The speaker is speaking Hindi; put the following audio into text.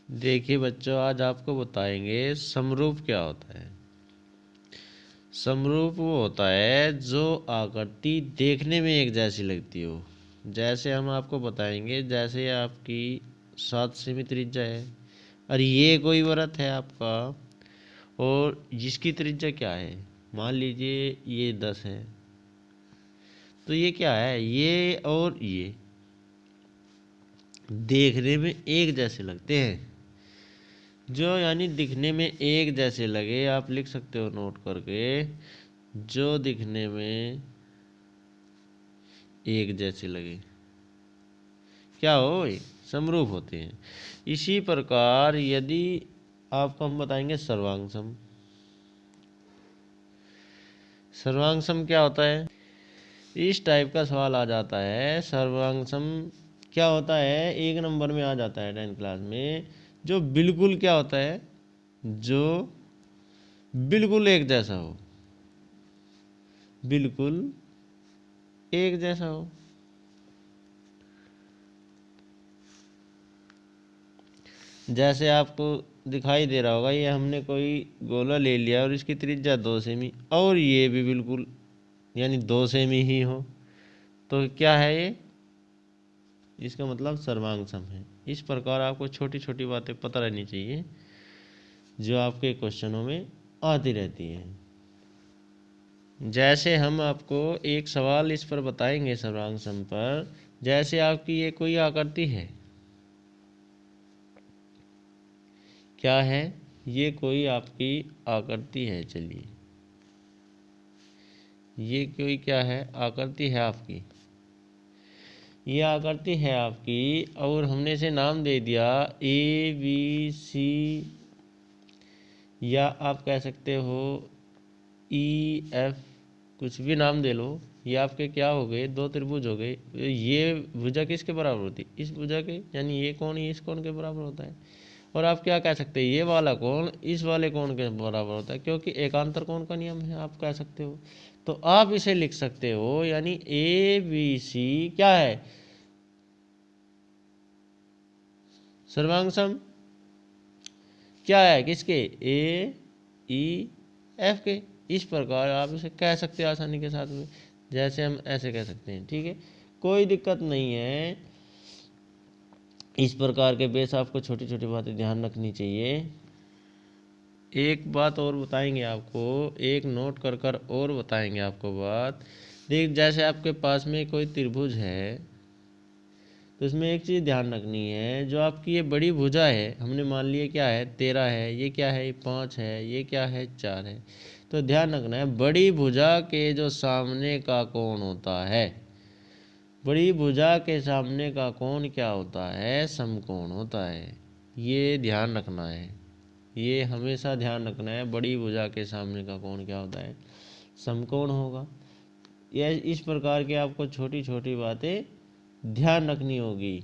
देखिए बच्चों, आज आपको बताएंगे समरूप क्या होता है। समरूप वो होता है जो आकृति देखने में एक जैसी लगती हो। जैसे हम आपको बताएंगे, जैसे आपकी 7 सेमी त्रिज्या है और ये कोई वृत्त है आपका, और जिसकी त्रिज्या क्या है, मान लीजिए ये 10 है, तो ये क्या है, ये और ये देखने में एक जैसे लगते हैं। जो यानी दिखने में एक जैसे लगे, आप लिख सकते हो नोट करके, जो दिखने में एक जैसे लगे क्या हो, समरूप होते हैं। इसी प्रकार यदि आपको हम बताएंगे सर्वांग सम। सर्वांग सम क्या होता है, इस टाइप का सवाल आ जाता है। सर्वांग सम क्या होता है, 1 नंबर में आ जाता है 10th क्लास में। जो बिल्कुल क्या होता है, जो बिल्कुल एक जैसा हो, बिल्कुल एक जैसा हो। जैसे आपको दिखाई दे रहा होगा, ये हमने कोई गोला ले लिया और इसकी त्रिज्या 2 सेमी, और ये भी बिल्कुल यानी 2 सेमी ही हो, तो क्या है ये, इसका मतलब सर्वांग सम है। इस प्रकार आपको छोटी छोटी बातें पता रहनी चाहिए जो आपके क्वेश्चनों में आती रहती हैं। जैसे हम आपको एक सवाल इस पर बताएंगे सर्वांग सम पर। जैसे आपकी ये कोई आकृति है, क्या है, ये कोई आपकी आकृति है। चलिए, ये कोई क्या है, आकृति है आपकी, ये आकृति है आपकी, और हमने इसे नाम दे दिया ABC, या आप कह सकते हो EF, कुछ भी नाम दे लो। ये आपके क्या हो गए, 2 त्रिभुज हो गए। ये भुजा किसके बराबर होती है, इस भुजा के, यानी ये कोण इस कोण के बराबर होता है। और आप क्या कह सकते हैं, ये वाला कोण इस वाले कोण के बराबर होता है, क्योंकि एकांतर कोण का नियम है, आप कह सकते हो। तो आप इसे लिख सकते हो, यानी ABC क्या है, सर्वांग सम क्या है किसके, AEF के। इस प्रकार आप इसे कह सकते हैं आसानी के साथ में, जैसे हम ऐसे कह सकते हैं। ठीक है, कोई दिक्कत नहीं है। इस प्रकार के बेस आपको छोटी छोटी बातें ध्यान रखनी चाहिए। एक बात और बताएंगे आपको, एक नोट कर कर और बताएंगे आपको बात। देख, जैसे आपके पास में कोई त्रिभुज है, तो इसमें एक चीज़ ध्यान रखनी है। जो आपकी ये बड़ी भुजा है, हमने मान लिया क्या है, 13 है, ये क्या है, 5 है, ये क्या है, 4 है। तो ध्यान रखना है, बड़ी भुजा के जो सामने का कोण होता है, बड़ी भुजा के सामने का कोण क्या होता है, समकोण होता है। ये ध्यान रखना है, ये हमेशा ध्यान रखना है। बड़ी भुजा के सामने का कोण क्या होता है, समकोण होगा। यह इस प्रकार के आपको छोटी छोटी बातें ध्यान रखनी होगी।